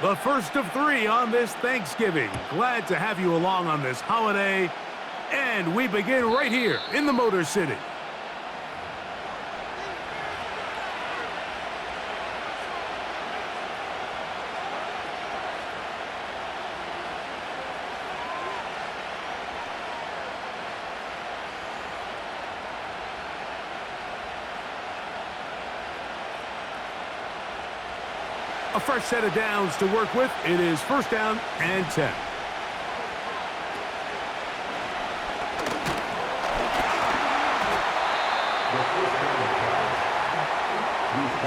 The first of 3 on this Thanksgiving. Glad to have you along on this holiday. And we begin right here in the Motor City. A fresh set of downs to work with. It is first down and 10.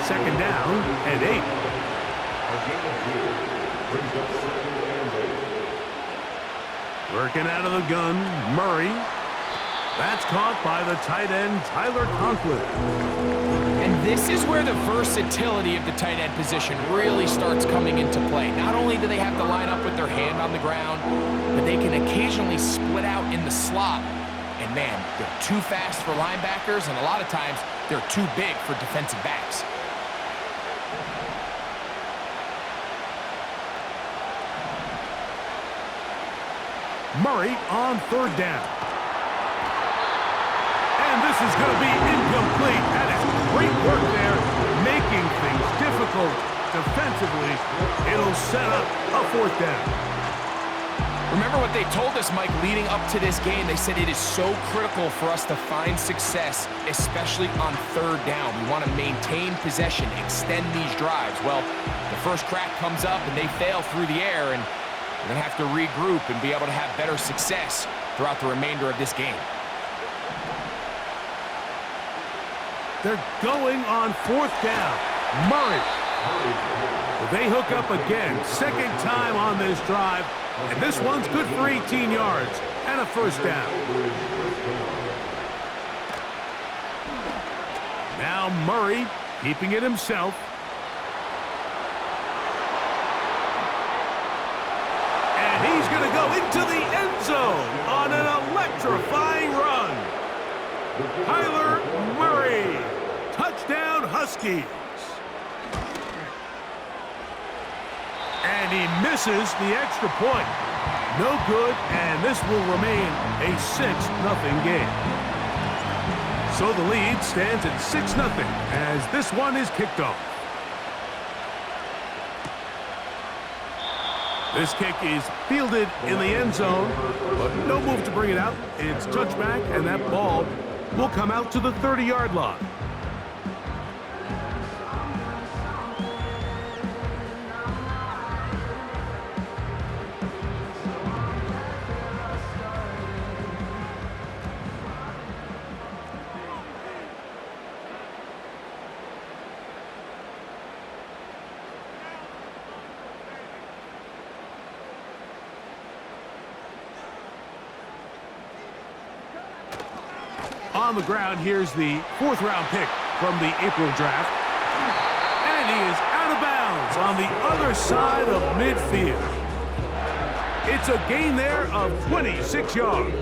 Second down and 8. Working out of the gun, Murray. That's caught by the tight end, Tyler Conklin. And this is where the versatility of the tight end position really starts coming into play. Not only do they have to line up with their hand on the ground, but they can occasionally split out in the slot. And man, they're too fast for linebackers, and a lot of times they're too big for defensive backs. Murray on third down. And this is going to be incomplete. That is great work there, making things difficult defensively. It'll set up a fourth down. Remember what they told us, Mike, leading up to this game. They said it is so critical for us to find success, especially on third down. We want to maintain possession, extend these drives. Well, the first crack comes up and they fail through the air, and we're going to have to regroup and be able to have better success throughout the remainder of this game. They're going on fourth down. Murray. They hook up again. Second time on this drive. And this one's good for 18 yards and a first down. Now Murray keeping it himself. And he's going to go into the end zone on an electrifying run. Kyler Murray. Touchdown Huskies. And he misses the extra point. No good, and this will remain a 6-0 game. So the lead stands at 6-0 as this one is kicked off. This kick is fielded in the end zone, but no move to bring it out. It's touchback, and that ball will come out to the 30-yard line. On the ground, here's the 4th-round pick from the April draft. And he is out of bounds on the other side of midfield. It's a gain there of 26 yards.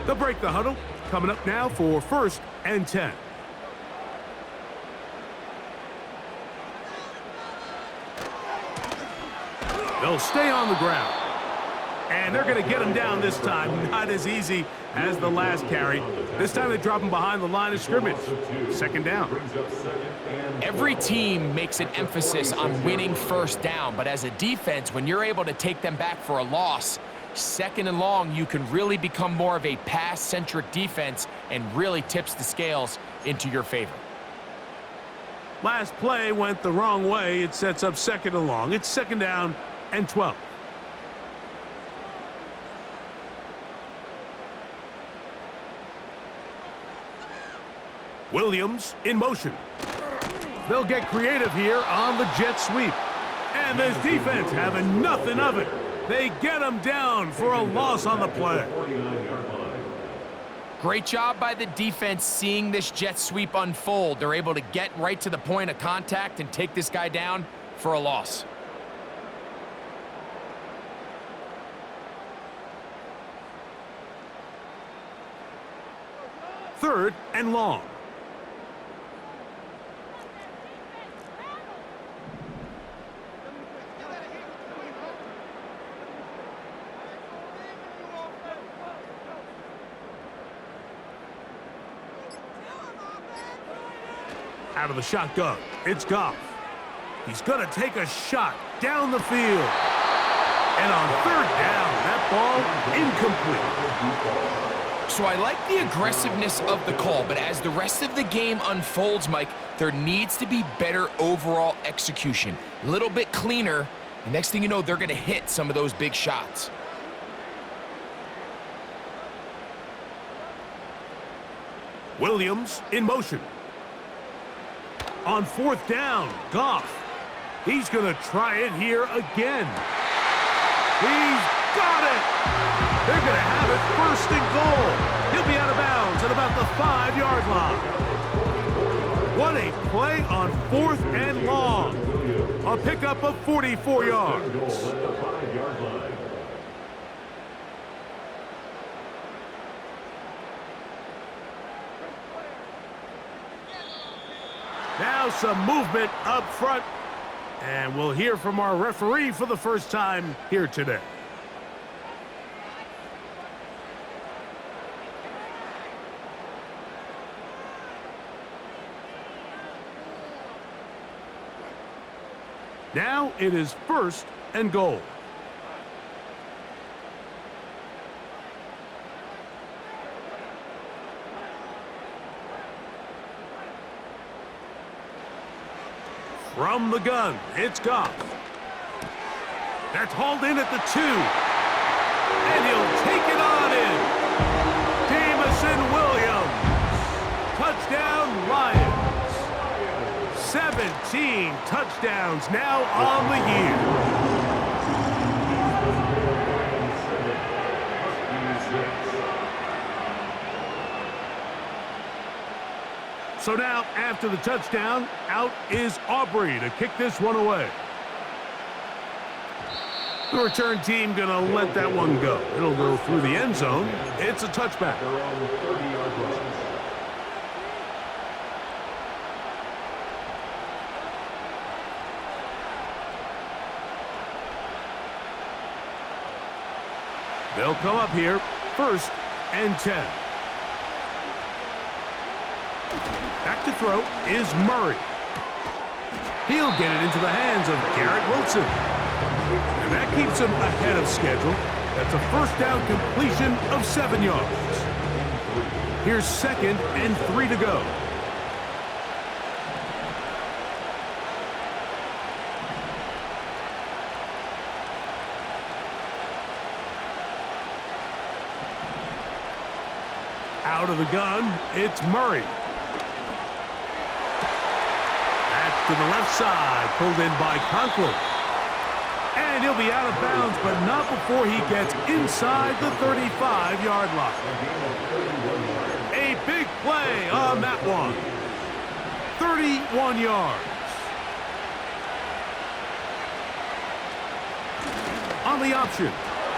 They'll break the huddle. Coming up now for 1st and 10. They'll stay on the ground. And they're going to get him down this time. Not as easy as the last carry. This time they drop him behind the line of scrimmage. Second down. Every team makes an emphasis on winning first down, but as a defense, when you're able to take them back for a loss, second and long, you can really become more of a pass-centric defense and really tips the scales into your favor. Last play went the wrong way. It sets up second and long. It's second down and 12. Williams in motion. They'll get creative here on the jet sweep. And this defense having nothing of it. They get him down for a loss on the play. Great job by the defense seeing this jet sweep unfold. They're able to get right to the point of contact and take this guy down for a loss. Third and long. Out of the shotgun, it's Goff. He's going to take a shot down the field. And on third down, that ball incomplete. So I like the aggressiveness of the call, but as the rest of the game unfolds, Mike, there needs to be better overall execution. A little bit cleaner. The next thing you know, they're going to hit some of those big shots. Williams in motion. On fourth down, Goff. He's going to try it here again. He's got it! They're going to have it first and goal. He'll be out of bounds at about the 5-yard line. What a play on fourth and long. A pickup of 44 yards. Now some movement up front. And we'll hear from our referee for the first time here today. Now it is first and goal. From the gun, it's Goff. That's hauled in at the 2. And he'll take it on in. Jamison Williams. Touchdown, Lions. 17 touchdowns now on the year. So now, after the touchdown, out is Aubrey to kick this one away. The return team going to let that one go. It'll go through the end zone. It's a touchback. They'll come up here, first and 10. Back to throw is Murray. He'll get it into the hands of Garrett Wilson. And that keeps him ahead of schedule. That's a first down completion of 7 yards. Here's second and 3 to go. Out of the gun, it's Murray. To the left side, pulled in by Conklin. And he'll be out of bounds, but not before he gets inside the 35-yard line. A big play on that one. 31 yards. On the option,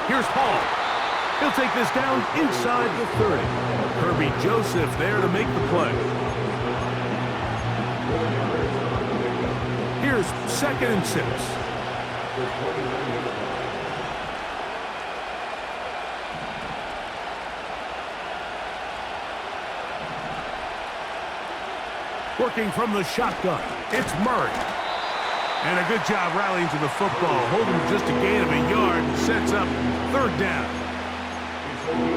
here's Hall. He'll take this down inside the 30. Kirby Joseph there to make the play. Here's second and 6. Working from the shotgun, it's Murray. And a good job rallying to the football, holding just a gain of a yard and sets up third down.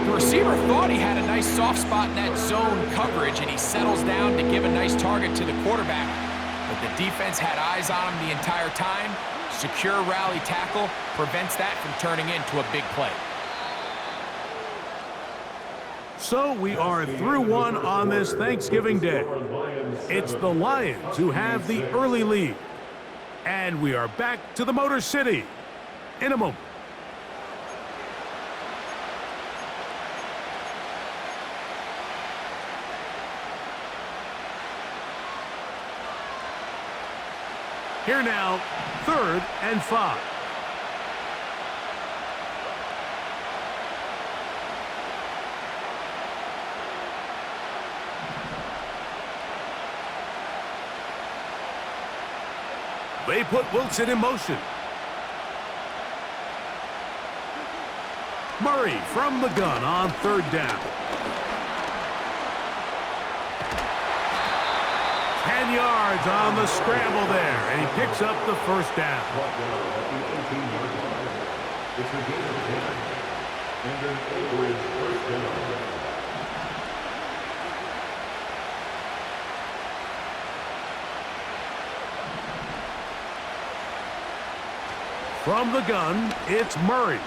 The receiver thought he had a nice soft spot in that zone coverage, and he settles down to give a nice target to the quarterback. But the defense had eyes on him the entire time. Secure rally tackle prevents that from turning into a big play. So we are through one on this Thanksgiving Day. It's the Lions who have the early lead. And we are back to the Motor City in a moment. Here now, third and 5. They put Wilson in motion. Murray from the gun on third down. 10 yards on the scramble there, and he picks up the first down. It's a gain of 10. And an Average first down. From the gun, it's Murray.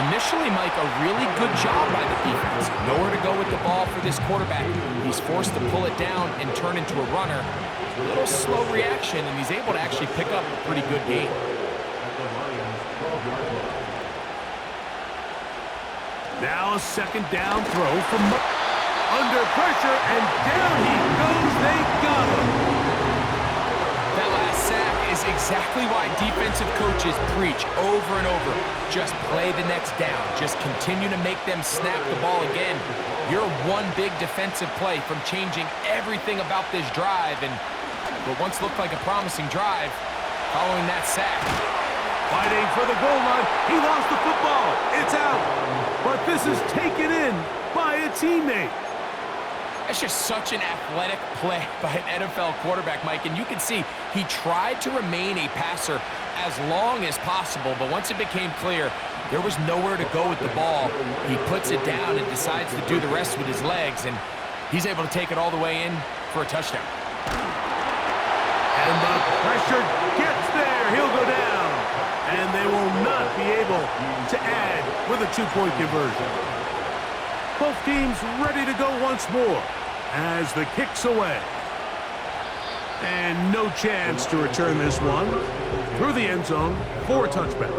Initially, Mike, a really good job by the defense. Nowhere to go with the ball for this quarterback. He's forced to pull it down and turn into a runner. A little slow reaction, and he's able to actually pick up a pretty good gain. Now a second down throw from under pressure, and down he goes. They got him. That last sack is exactly why defensive coaches preach over and over. Just play the next down. Just continue to make them snap the ball again. You're one big defensive play from changing everything about this drive, and what once looked like a promising drive, following that sack. Fighting for the goal line. He lost the football. It's out. But this is taken in by a teammate. That's just such an athletic play by an NFL quarterback, Mike. And you can see he tried to remain a passer as long as possible. But once it became clear there was nowhere to go with the ball, he puts it down and decides to do the rest with his legs. And he's able to take it all the way in for a touchdown. And the pressure gets there. He'll go down. And they will not be able to add with a two-point conversion. Both teams ready to go once more as the kick's away. And no chance to return this one through the end zone for a touchback.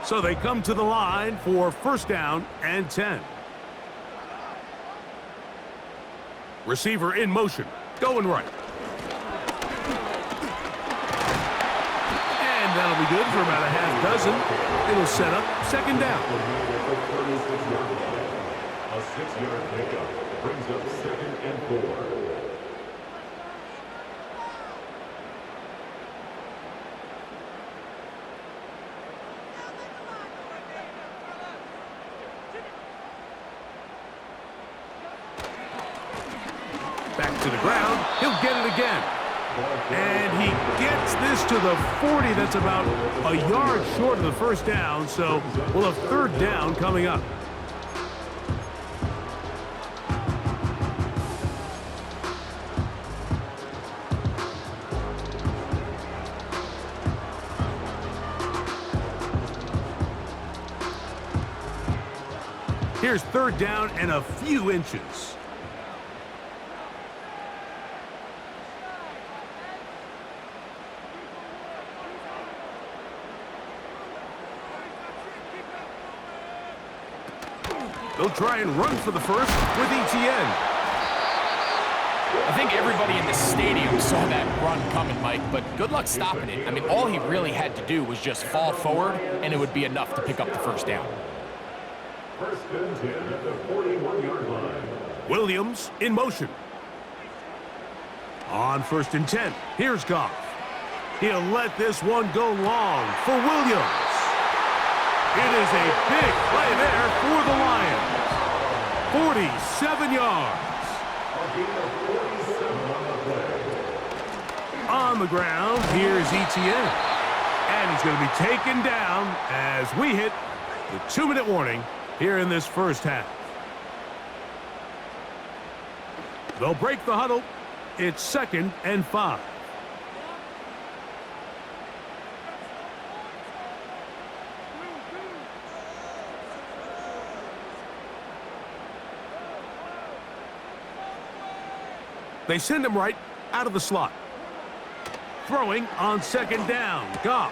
So they come to the line for first down and 10. Receiver in motion, going right. And that'll be good for about a half dozen. It'll set up second down. A 6-yard pickup brings up 2nd and 4. Back to the ground. He'll get it again. And he gets this to the 40. That's about a yard short of the first down. So we'll have third down coming up. Here's third down and a few inches. They'll try and run for the first with ETN. I think everybody in the stadium saw that run coming, Mike, but good luck stopping it. I mean, all he really had to do was just fall forward, and it would be enough to pick up the first down. First and 10 at the 41-yard line. Williams in motion. On first and 10, here's Goff. He'll let this one go long for Williams. It is a big play there for the Lions. 47 yards. On the ground, here's ETN. And he's going to be taken down as we hit the 2-minute warning here in this first half. They'll break the huddle. It's 2nd and 5. They send him right out of the slot. Throwing on second down. Goff.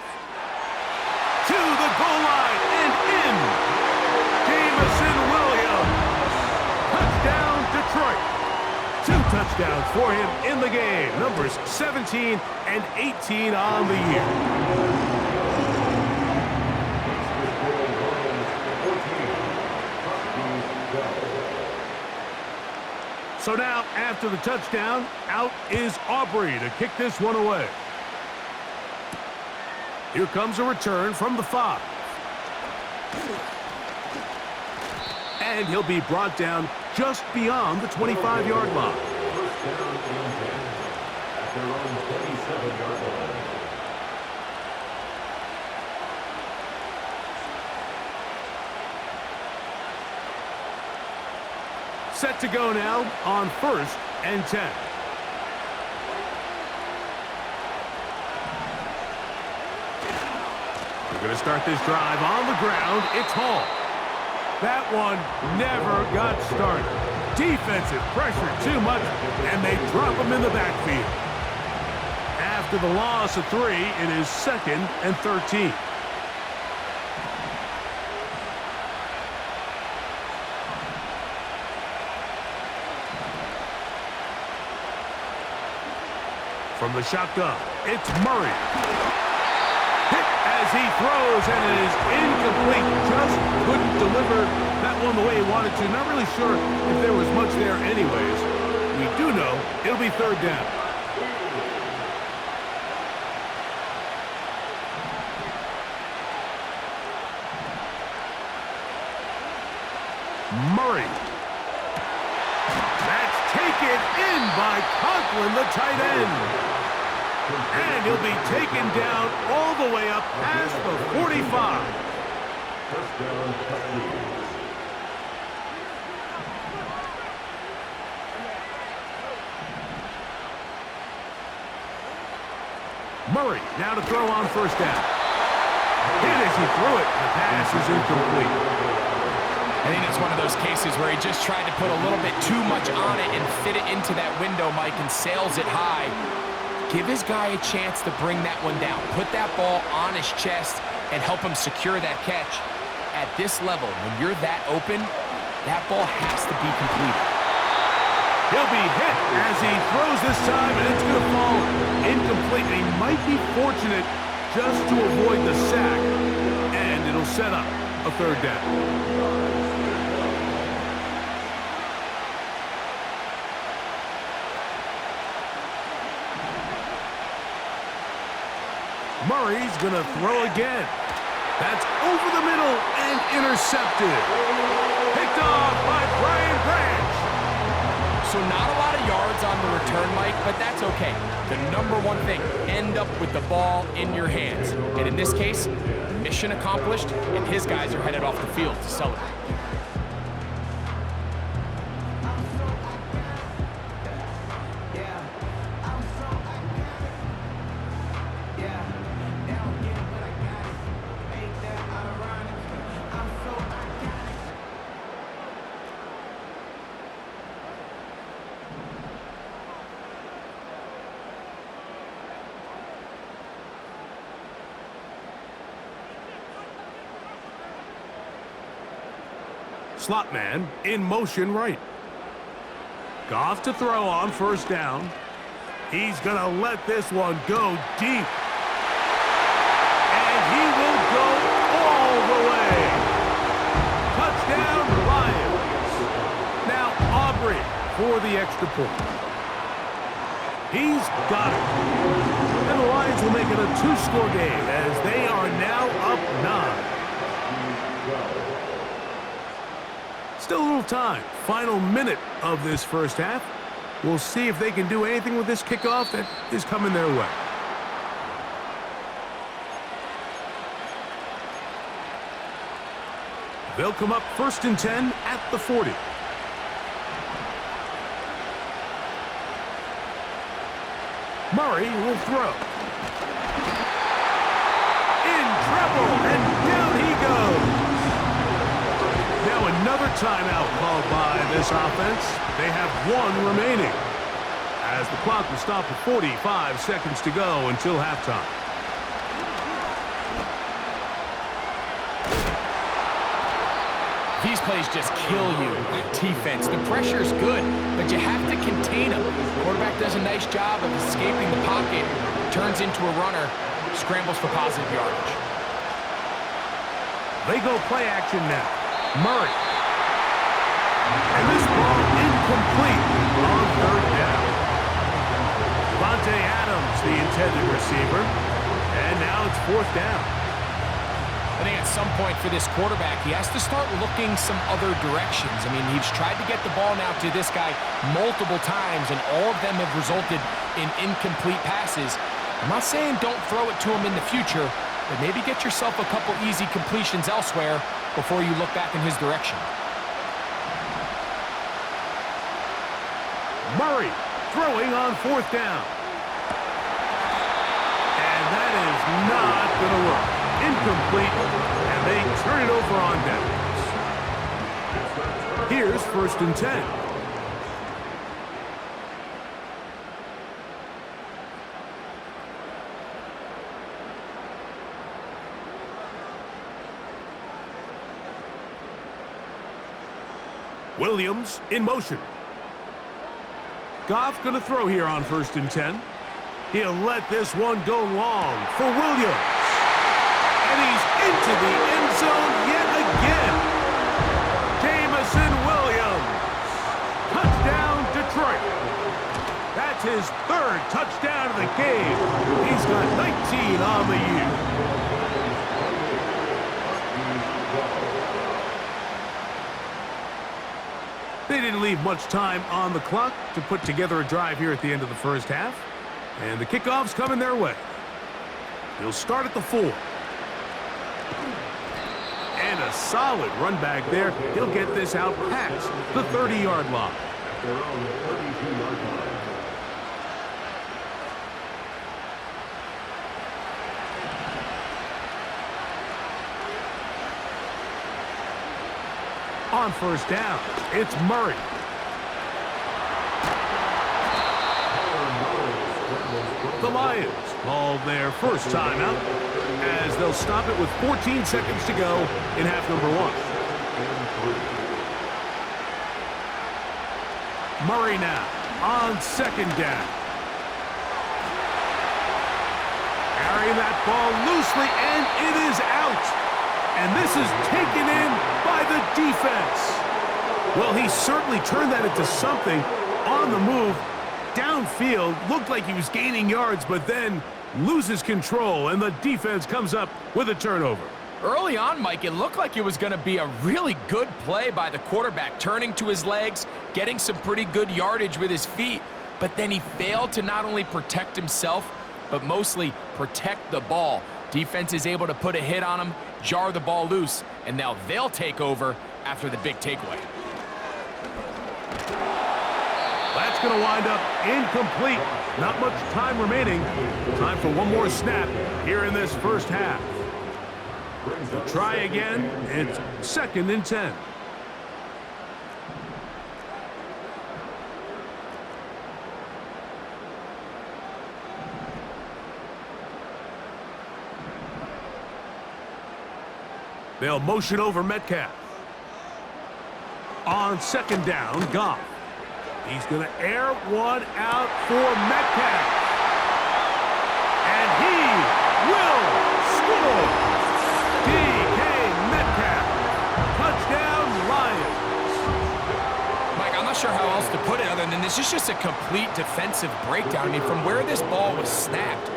To the goal line and in. Jameson Williams. Touchdown, Detroit. 2 touchdowns for him in the game. Numbers 17 and 18 on the year. So now, after the touchdown, out is Aubrey to kick this one away. Here comes a return from the 5. And he'll be brought down just beyond the 25-yard line. First down and 10 at their own 27-yard line. Set to go now on 1st and 10. We're going to start this drive on the ground. It's Hall. That one never got started. Defensive pressure too much, and they drop him in the backfield. After the loss of 3, it is 2nd and 13. From the shotgun, it's Murray. Hit as he throws, and it is incomplete. Just couldn't deliver that one the way he wanted to. Not really sure if there was much there anyways. We do know it'll be 3rd down. Murray. That's taken in by Conklin, the tight end. And he'll be taken down all the way up past the 45. First down, Cowboys. Murray now to throw on 1st down. Hit as he threw it. The pass is incomplete. I think it's one of those cases where he just tried to put a little bit too much on it and fit it into that window, Mike, and sails it high. Give his guy a chance to bring that one down. Put that ball on his chest and help him secure that catch. At this level, when you're that open, that ball has to be completed. He'll be hit as he throws this time, and it's going to fall incomplete. He might be fortunate just to avoid the sack, and it'll set up a 3rd down. Murray's going to throw again. That's over the middle and intercepted. Picked off by Brian Branch. So not a lot of yards on the return, Mike, but that's okay. The number one thing, end up with the ball in your hands. And in this case, mission accomplished, and his guys are headed off the field to celebrate. Slot man in motion right. Goff to throw on 1st down. He's going to let this one go deep. And he will go all the way. Touchdown, Lions. Now Aubrey for the extra point. He's got it. And the Lions will make it a 2-score game as they are now up 9. Still a little time. Final minute of this 1st half. We'll see if they can do anything with this kickoff that is coming their way. They'll come up 1st and 10 at the 40. Murray will throw. In trouble, and down he goes. Now another timeout called by this offense. They have 1 remaining as the clock will stop at 45 seconds to go until halftime. These plays just kill you on defense. The pressure's good, but you have to contain them. The quarterback does a nice job of escaping the pocket, turns into a runner, scrambles for positive yardage. They go play action now. Murray. And this ball in Incomplete on third down. Devontae Adams, the intended receiver. And now it's fourth down. I think at some point for this quarterback, he has to start looking some other directions. I mean, he's tried to get the ball now to this guy multiple times, and all of them have resulted in incomplete passes. I'm not saying don't throw it to him in the future, but maybe get yourself a couple easy completions elsewhere before you look back in his direction. Murray throwing on fourth down. And that is not going to work. Incomplete, and they turn it over on downs. Here's 1st and 10. Williams in motion. Goff going to throw here on 1st and 10. He'll let this one go long for Williams. And he's into the end zone yet again. Jamison Williams. Touchdown, Detroit. That's his 3rd touchdown of the game. He's got 19 on the year. They didn't leave much time on the clock to put together a drive here at the end of the first half. And the kickoff's coming their way. He'll start at the 4. And a solid run back there. He'll get this out past the 30-yard line. They're on the 32-yard line. On 1st down, it's Murray. The Lions call their first timeout as they'll stop it with 14 seconds to go in half number 1. Murray now on 2nd down. Carrying that ball loosely, and it is out. And this is taken in by the defense. Well, he certainly turned that into something on the move. Downfield, looked like he was gaining yards, but then loses control, and the defense comes up with a turnover. Early on, Mike, it looked like it was going to be a really good play by the quarterback, turning to his legs, getting some pretty good yardage with his feet, but then he failed to not only protect himself, but mostly protect the ball. Defense is able to put a hit on him, jar the ball loose, and now they'll take over after the big takeaway. That's going to wind up incomplete. Not much time remaining. Time for one more snap here in this first half. They'll try again. It's 2nd and 10. They'll motion over Metcalf. On 2nd down, Goff. He's going to air one out for Metcalf. And he will score. DK Metcalf. Touchdown, Lions. Mike, I'm not sure how else to put it other than this is just a complete defensive breakdown. I mean, from where this ball was snapped,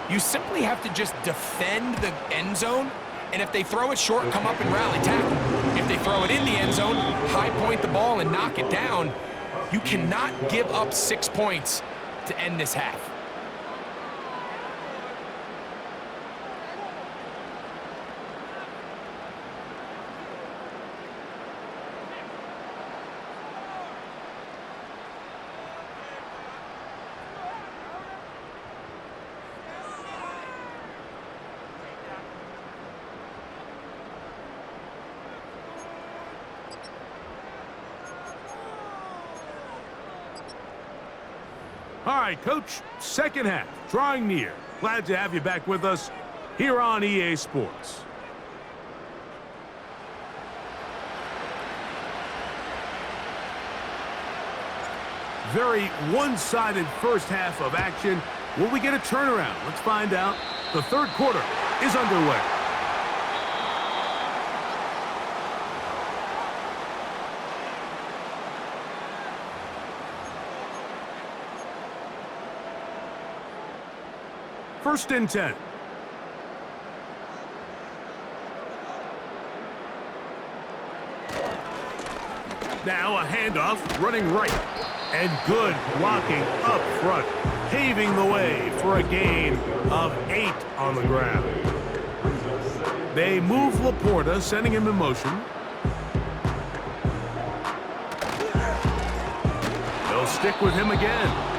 you simply have to just defend the end zone. And if they throw it short, come up and rally tackle. If they throw it in the end zone, high point the ball and knock it down. You cannot give up 6 points to end this half. All right, Coach, second half, drawing near. Glad to have you back with us here on EA Sports. Very one-sided first half of action. Will we get a turnaround? Let's find out. The third quarter is underway. first and 10. Now a handoff, running right. And good blocking up front, paving the way for a gain of 8 on the ground. They move Laporta, sending him in motion. They'll stick with him again.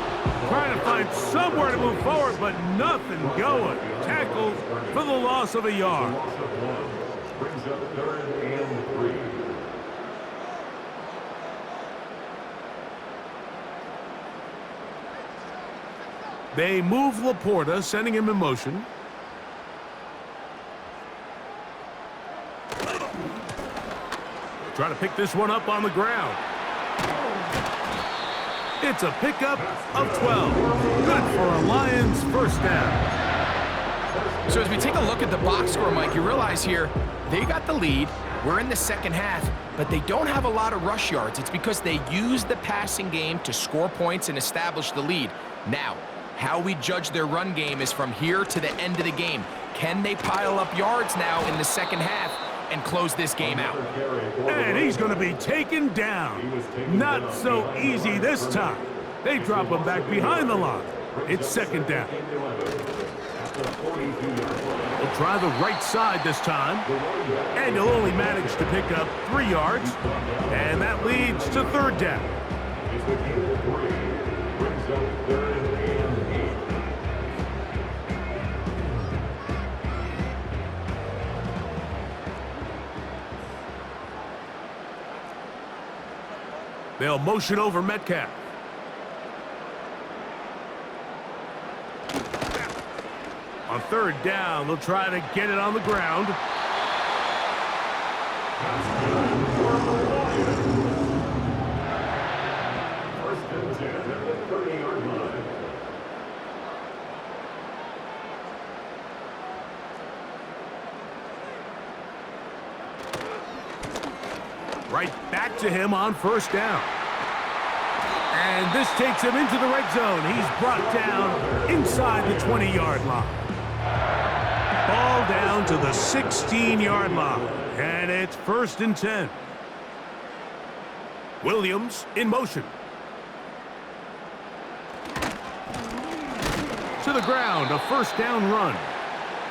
Trying to find somewhere to move forward, but nothing going. Tackled for the loss of a yard. Brings up 3rd and 3. They move Laporta, sending him in motion. Try to pick this one up on the ground. It's a pickup of 12. Good for a Lions first down. So as we take a look at the box score, Mike, you realize here they got the lead. We're in the second half, but they don't have a lot of rush yards. It's because they use the passing game to score points and establish the lead. Now, how we judge their run game is from here to the end of the game. Can they pile up yards now in the second half and close this game out? And he's going to be taken down. Not so easy this time. They drop him back behind the line. It's second down. He'll try the right side this time. And he'll only manage to pick up 3 yards. And that leads to third down. Brings up 3rd and 8. They'll motion over Metcalf. On third down, they'll try to get it on the ground. First and 10 at the 30-yard line. Right back to him on first down. And this takes him into the red zone. He's brought down inside the 20-yard line. Ball down to the 16-yard line. And it's first and 10. Williams in motion. To the ground, a first down run.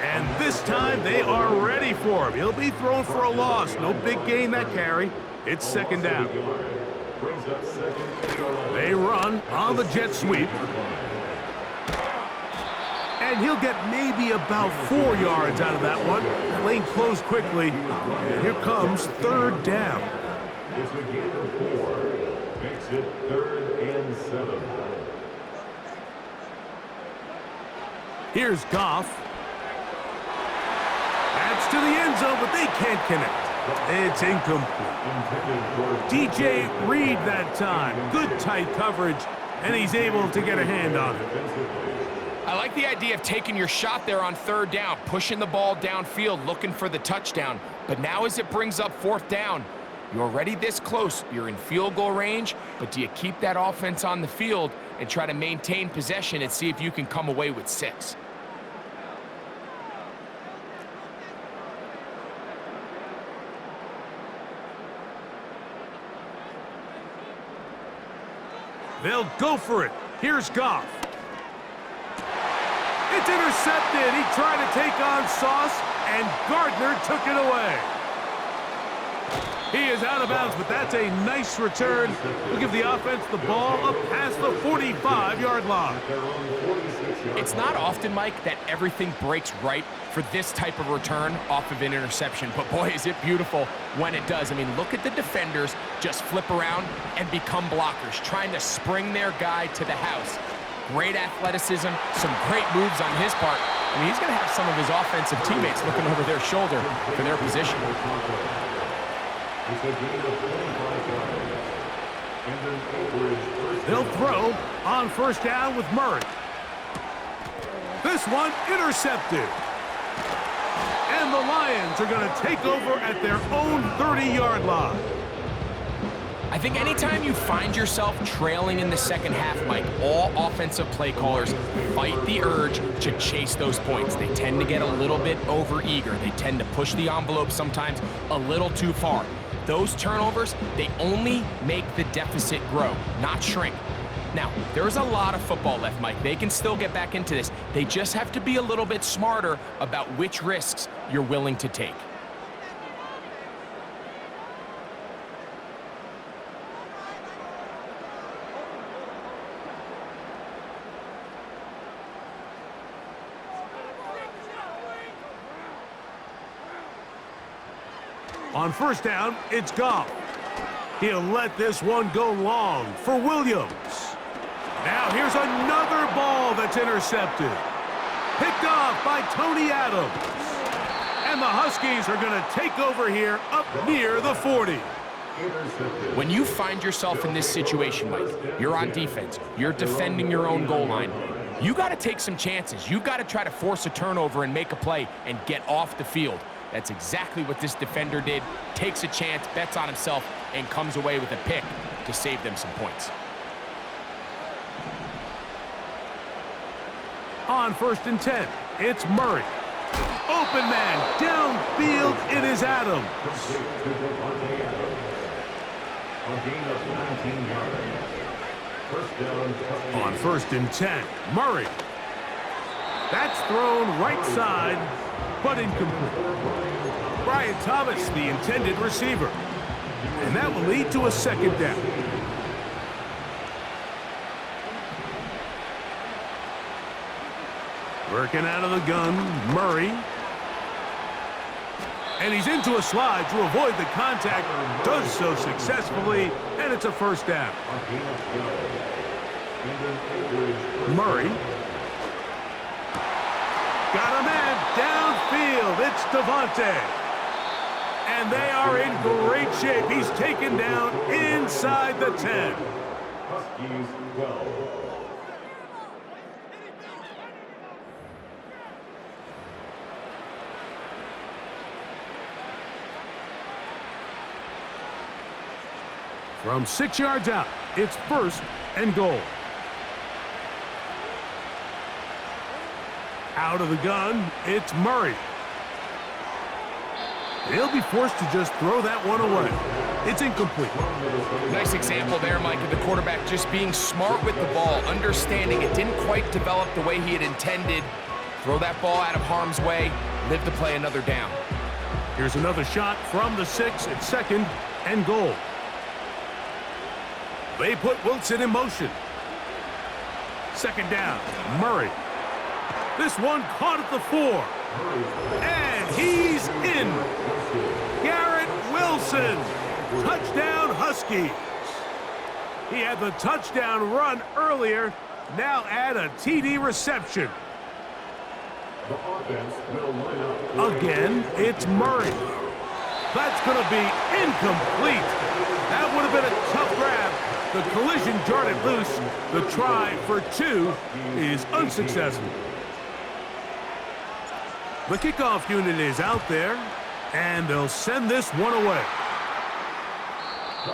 And this time they are ready for him. He'll be thrown for a loss. No big gain that carry. It's second down. They run on the jet sweep. And he'll get maybe about 4 yards out of that one. The lane closed quickly. And here comes third down. It's a gain of 4. Makes it 3rd and 7. Here's Goff. That's to the end zone, but they can't connect. It's incomplete. DJ Reed that time. Good tight coverage, and he's able to get a hand on it. I like the idea of taking your shot there on third down, pushing the ball downfield, looking for the touchdown. But now as it brings up fourth down, you're already this close. You're in field goal range, but do you keep that offense on the field and try to maintain possession and see if you can come away with 6? They'll go for it. Here's Goff. It's intercepted. He tried to take on Sauce, and Gardner took it away. He is out of bounds, but that's a nice return. We'll give the offense the ball up past the 45-yard line. It's not often, Mike, that everything breaks right for this type of return off of an interception. But boy, is it beautiful when it does. I mean, look at the defenders just flip around and become blockers, trying to spring their guy to the house. Great athleticism, some great moves on his part. I mean, he's going to have some of his offensive teammates looking over their shoulder for their position. They'll throw on first down with Murray. This one intercepted. And the Lions are going to take over at their own 30-yard line. I I think anytime you find yourself trailing in the second half, Mike, all offensive play callers fight the urge to chase those points. They tend to get a little bit overeager. They tend to push the envelope sometimes a little too far. Those turnovers, they only make the deficit grow, not shrink. Now, there's a lot of football left, Mike. They can still get back into this. They just have to be a little bit smarter about which risks you're willing to take. On first down, it's Goff. He'll let this one go long for Williams. Now here's another ball that's intercepted. Picked off by Tony Adams. And the Huskies are going to take over here up near the 40. When you find yourself in this situation, Mike, you're on defense, you're defending your own goal line, you got to take some chances. You got to try to force a turnover and make a play and get off the field. That's exactly what this defender did. Takes a chance, bets on himself, and comes away with a pick to save them some points. On first and 10, it's Murray. Open man, downfield, it is Adams. On first and 10, Murray. That's thrown right side, but incomplete. Brian Thomas, the intended receiver. And that will lead to a second down. Working out of the gun, Murray. And he's into a slide to avoid the contact. Does so successfully, and it's a first down. Murray. Got a man downfield. It's Devontae. And they are in great shape. He's taken down inside the 10. Huskies 12. From 6 yards out, it's first and goal. Out of the gun, it's Murray. He'll be forced to just throw that one away. It's incomplete. Nice example there, Mike, of the quarterback just being smart with the ball, understanding it didn't quite develop the way he had intended. Throw that ball out of harm's way, live to play another down. Here's another shot from the 6 at second and goal. They put Wilson in motion. Second down, Murray. This one caught at the 4. And he's in. Garrett Wilson. Touchdown Huskies. He had the touchdown run earlier. Now add a TD reception. The offense will line up. Again, it's Murray. That's going to be incomplete. That would have been a tough grab. The collision jarred it loose. The try for 2 is unsuccessful. The kickoff unit is out there, and they'll send this one away.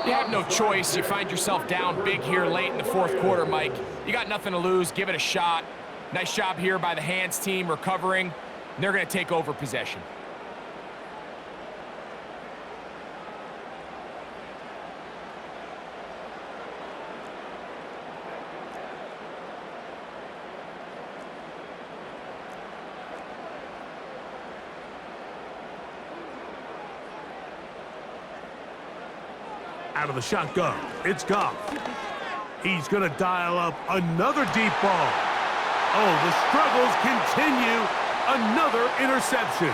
You have no choice. You find yourself down big here late in the fourth quarter, Mike. You got nothing to lose. Give it a shot. Nice job here by the hands team recovering. They're going to take over possession. Out of the shotgun, it's Goff. He's going to dial up another deep ball. Oh, the struggles continue. Another interception.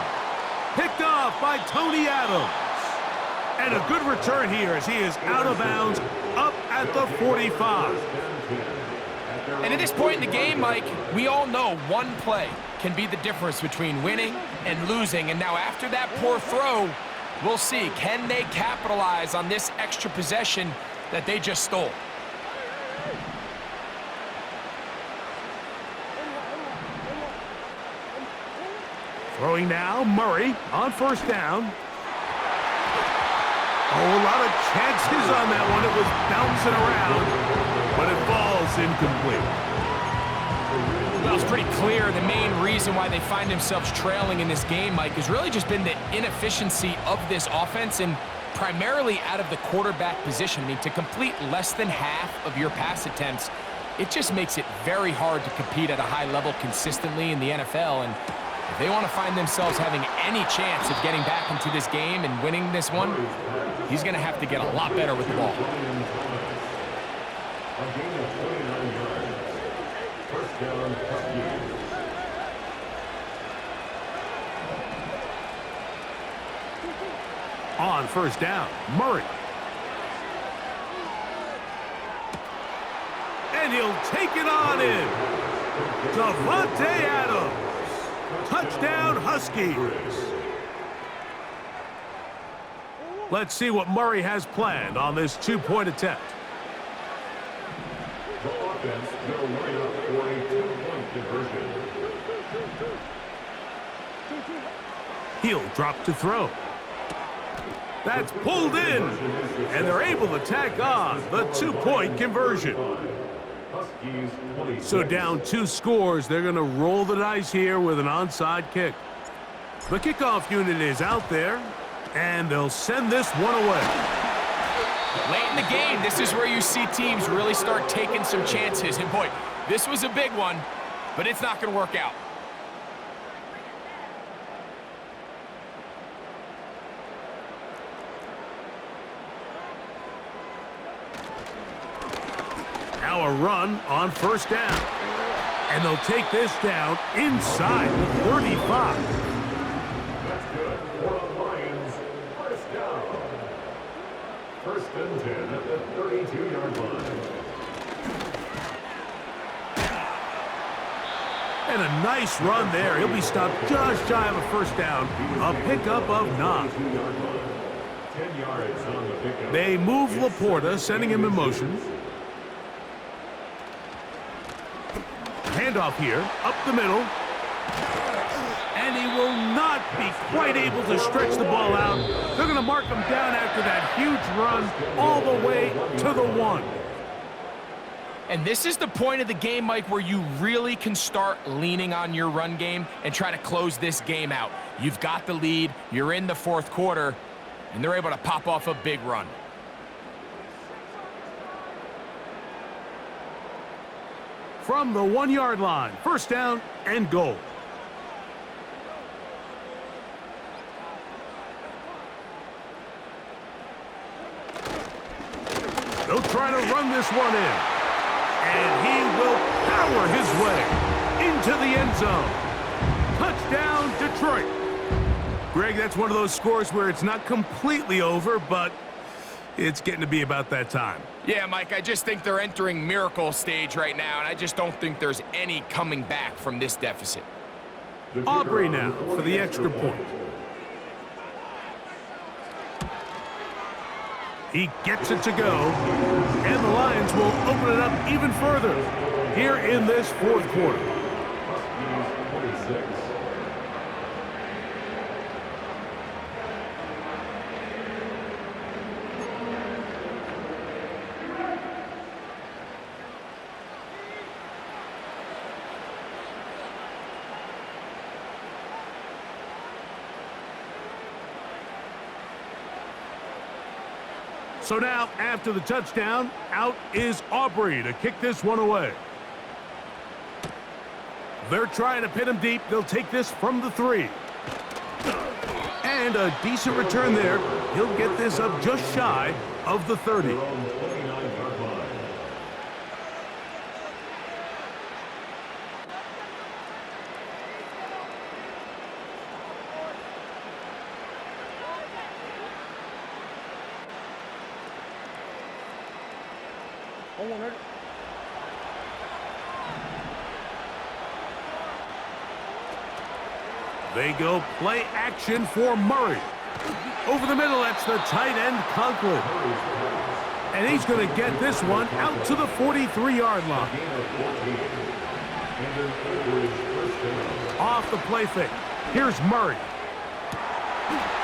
Picked off by Tony Adams. And a good return here as he is out of bounds up at the 45. And at this point in the game, Mike, we all know one play can be the difference between winning and losing. And now after that poor throw, we'll see, can they capitalize on this extra possession that they just stole? Throwing now, Murray on first down. Oh, a lot of chances on that one. It was bouncing around, but it falls incomplete. Well, it's pretty clear the main reason why they find themselves trailing in this game, Mike, has really just been the inefficiency of this offense and primarily out of the quarterback position. I mean, to complete less than half of your pass attempts, it just makes it very hard to compete at a high level consistently in the NFL. And if they want to find themselves having any chance of getting back into this game and winning this one, he's going to have to get a lot better with the ball. A gain of 29 yards. First down, Huskies. On first down, Murray. And he'll take it on in. Davante Adams. Touchdown, Huskies. Let's see what Murray has planned on this two-point attempt. The offense will line up for a two-point conversion. He'll drop to throw. That's pulled in, and they're able to tack on the two-point conversion. Huskies 26. So down 2 scores, they're going to roll the dice here with an onside kick. The kickoff unit is out there, and they'll send this one away. Late in the game, this is where you see teams really start taking some chances. And boy, this was a big one, but it's not going to work out. Now a run on first down. And they'll take this down inside the 35. That's good for the Lions. First down. First and 10 at the 32-yard line. And a nice run there. He'll be stopped just shy of a first down. A pickup of 9. 10 yards on the pickup. They move Laporta, sending him in motion. Handoff here, up the middle. And he will not be quite able to stretch the ball out. They're going to mark him down after that huge run all the way to the 1. And this is the point of the game, Mike, where you really can start leaning on your run game and try to close this game out. You've got the lead, you're in the fourth quarter, and they're able to pop off a big run. From the 1-yard line, first down and goal. They'll try to run this one in. And he will power his way into the end zone. Touchdown, Detroit. Greg, that's one of those scores where it's not completely over, but it's getting to be about that time. Yeah, Mike, I just think they're entering miracle stage right now, and I just don't think there's any coming back from this deficit. Aubrey now for the extra point. He gets it to go, and the Lions will open it up even further here in this fourth quarter. Huskies 26. So now, after the touchdown, out is Aubrey to kick this one away. They're trying to pin him deep. They'll take this from the 3. And a decent return there. He'll get this up just shy of the 30. On the 29-yard line. They go play action for Murray. Over the middle, that's the tight end, Conklin. And he's going to get this one out to the 43-yard line. Gain of 14. And an Edwards first down. Off the play fake. Here's Murray.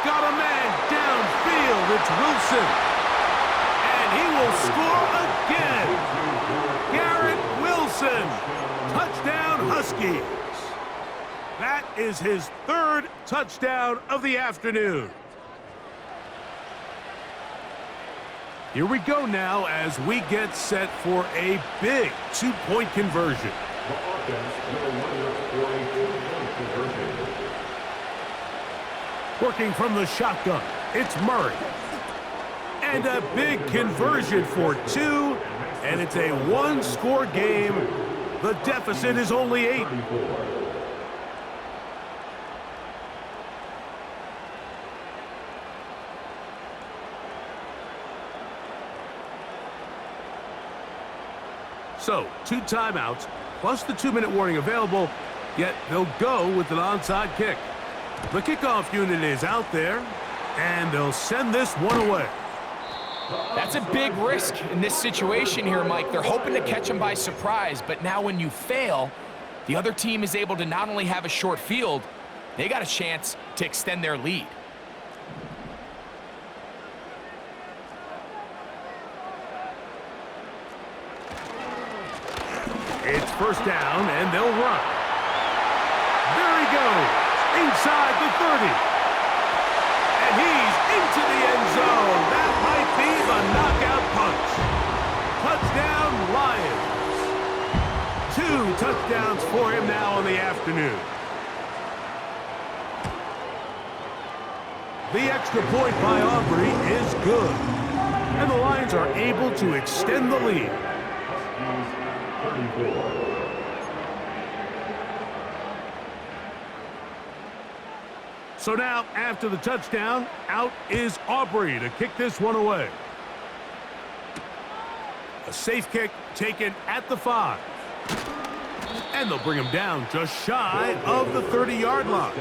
Got a man downfield. It's Wilson. And he will score again. Garrett Wilson. Touchdown, Huskies. That is his third touchdown of the afternoon. Here we go now as we get set for a big two-point conversion. The offense will line up for a 2-point conversion. Working from the shotgun, it's Murray. And a big conversion for two, and it's a one-score game. The deficit is only 8. So, 2 timeouts, plus the 2-minute warning available, yet they'll go with an onside kick. The kickoff unit is out there, and they'll send this one away. That's a big risk in this situation here, Mike. They're hoping to catch him by surprise, but now when you fail, the other team is able to not only have a short field, they got a chance to extend their lead. It's first down, and they'll run. There he goes, inside the 30. And he's into the end zone. That might be the knockout punch. Touchdown, Lions. 2 touchdowns for him now on the afternoon. The extra point by Aubrey is good. And the Lions are able to extend the lead. So now, after the touchdown, out is Aubrey to kick this one away. A safe kick taken at the 5. And they'll bring him down just shy of the 30-yard line.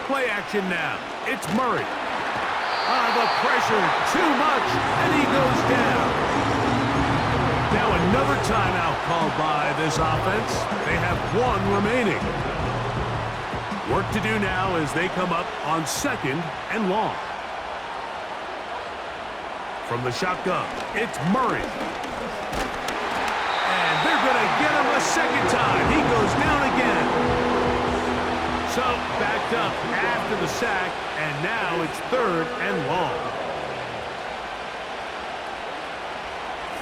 Play action now. It's Murray. The pressure, too much, and he goes down. Now another timeout called by this offense. They have 1 remaining. Work to do now as they come up on 2nd and long. From the shotgun, it's Murray. And they're going to get him a second time. He goes down again. So, backed up after the sack, and now it's 3rd and long.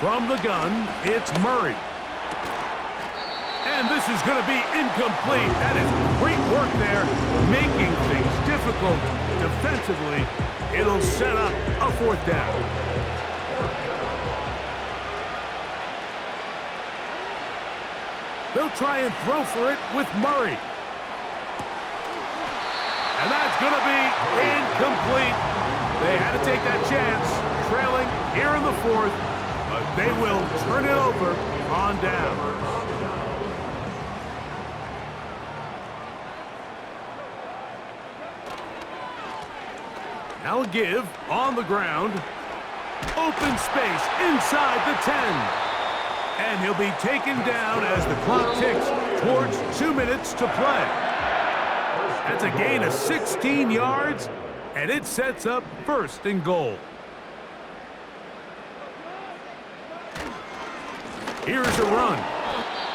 From the gun, it's Murray. And this is going to be incomplete. That is great work there, making things difficult defensively. It'll set up a 4th down. They'll try and throw for it with Murray. And that's going to be incomplete. They had to take that chance, trailing here in the 4th, but they will turn it over on down. Now a give on the ground. Open space inside the 10. And he'll be taken down as the clock ticks towards 2 minutes to play. That's a gain of 16 yards, and it sets up 1st and goal. Here's a run,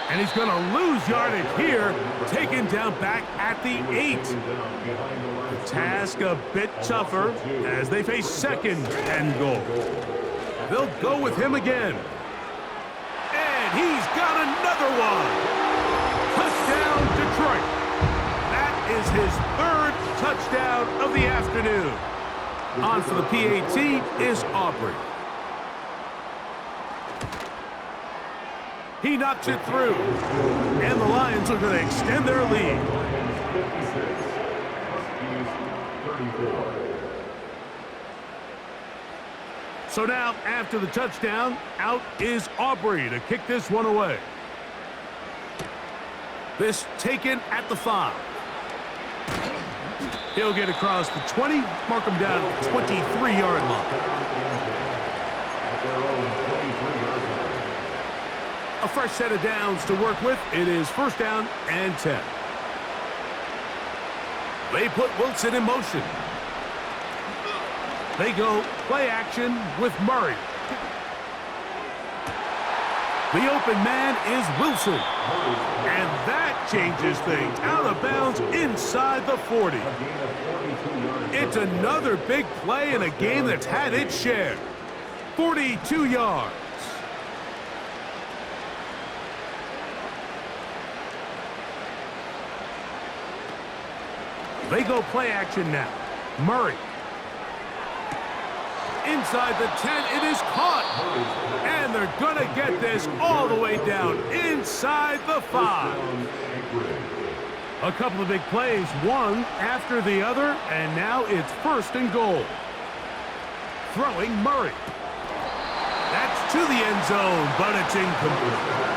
and he's going to lose yardage here, taken down back at the 8. The task a bit tougher as they face 2nd and goal. They'll go with him again. And he's got another one. Touchdown, Detroit. Is his 3rd touchdown of the afternoon. On for the PAT is Aubrey. He knocks it through. And the Lions are going to extend their lead. 56-34. So now, after the touchdown, out is Aubrey to kick this one away. This taken at the 5. He'll get across the 20, mark him down at the 23-yard line. A fresh set of downs to work with. It is first down and 10. They put Wilson in motion. They go play action with Murray. The open man is Wilson. And that changes things. Out of bounds inside the 40. It's another big play in a game that's had its share. 42 yards. They go play action now. Murray. Inside the 10, it is caught. And they're going to get this all the way down inside the 5. A couple of big plays, one after the other, and now it's first and goal. Throwing Murray. That's to the end zone, but it's incomplete.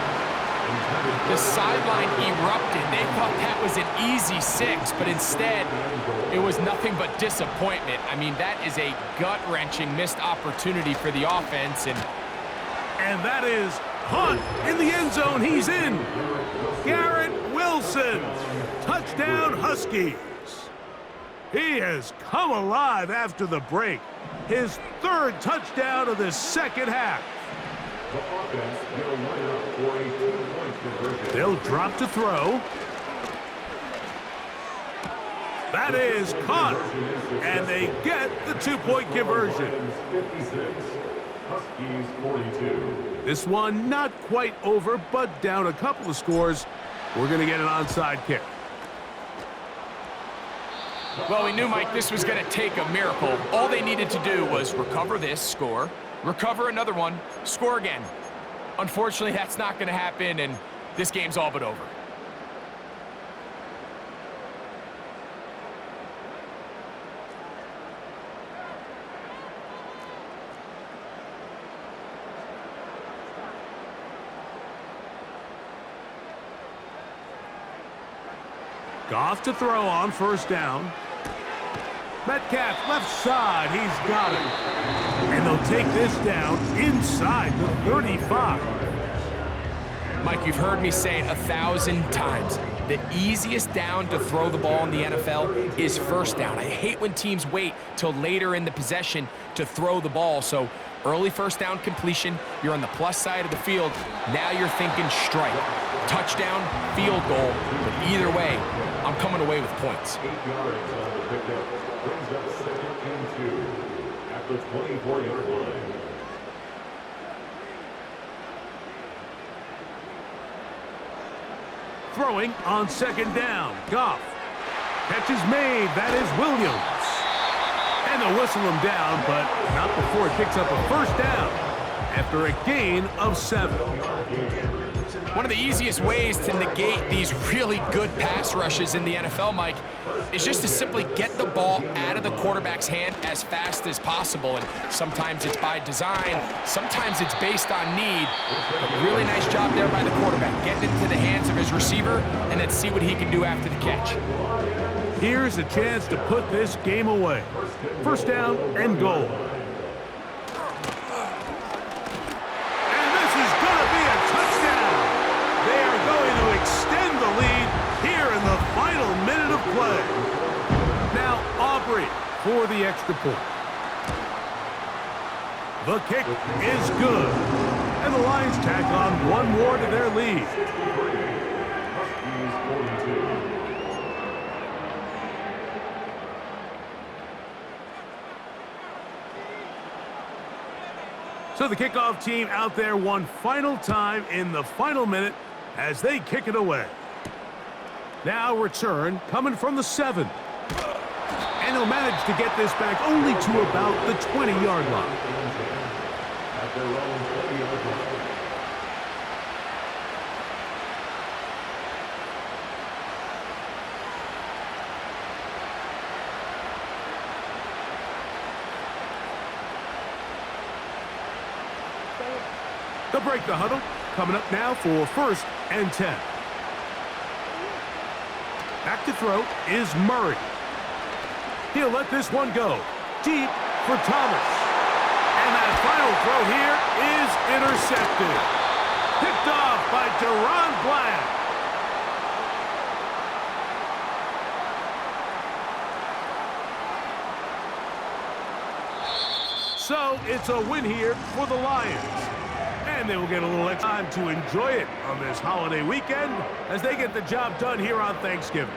The sideline erupted. They thought that was an easy 6, but instead, it was nothing but disappointment. I mean, that is a gut-wrenching missed opportunity for the offense. And that is Hunt in the end zone. He's in. Garrett Wilson. Touchdown, Huskies. He has come alive after the break. His third touchdown of the second half. They'll drop to throw. That is caught. And they get the 2-point conversion. This one not quite over, but down a couple of scores. We're going to get an onside kick. Well, we knew, Mike, this was going to take a miracle. All they needed to do was recover this, score, recover another one, score again. Unfortunately, that's not going to happen, and this game's all but over. Goff to throw on first down. Metcalf left side. He's got it. And they'll take this down inside the 35. Mike, you've heard me say it 1,000 times. The easiest down to throw the ball in the NFL is first down. I hate when teams wait till later in the possession to throw the ball. So early first down completion, you're on the plus side of the field. Now you're thinking strike, touchdown, field goal. But either way, I'm coming away with points. 8 yards on the pickup. Brings up second and 2 at the 24-yard line. Throwing on second down. Goff. Catch is made. That is Williams. And they'll whistle him down, but not before it picks up a first down after a gain of 7. One of the easiest ways to negate these really good pass rushes in the NFL, Mike, is just to simply get the ball out of the quarterback's hand as fast as possible. And sometimes it's by design, sometimes it's based on need. But really nice job there by the quarterback, getting into the hands of his receiver, and then see what he can do after the catch. Here's a chance to put this game away. First down and goal. Extend the lead here in the final minute of play. Now Aubrey for the extra point. The kick is good. And the Lions tack on one more to their lead. So the kickoff team out there one final time in the final minute as they kick it away. Now return coming from the 7. And he'll manage to get this back only to about the 20-yard line. At their own 20-yard line. They'll break the huddle. Coming up now for first and 10. Back to throw is Murray. He'll let this one go. Deep for Thomas. And that final throw here is intercepted. Picked off by Deron Bland. So it's a win here for the Lions. And they will get a little extra time to enjoy it on this holiday weekend as they get the job done here on Thanksgiving.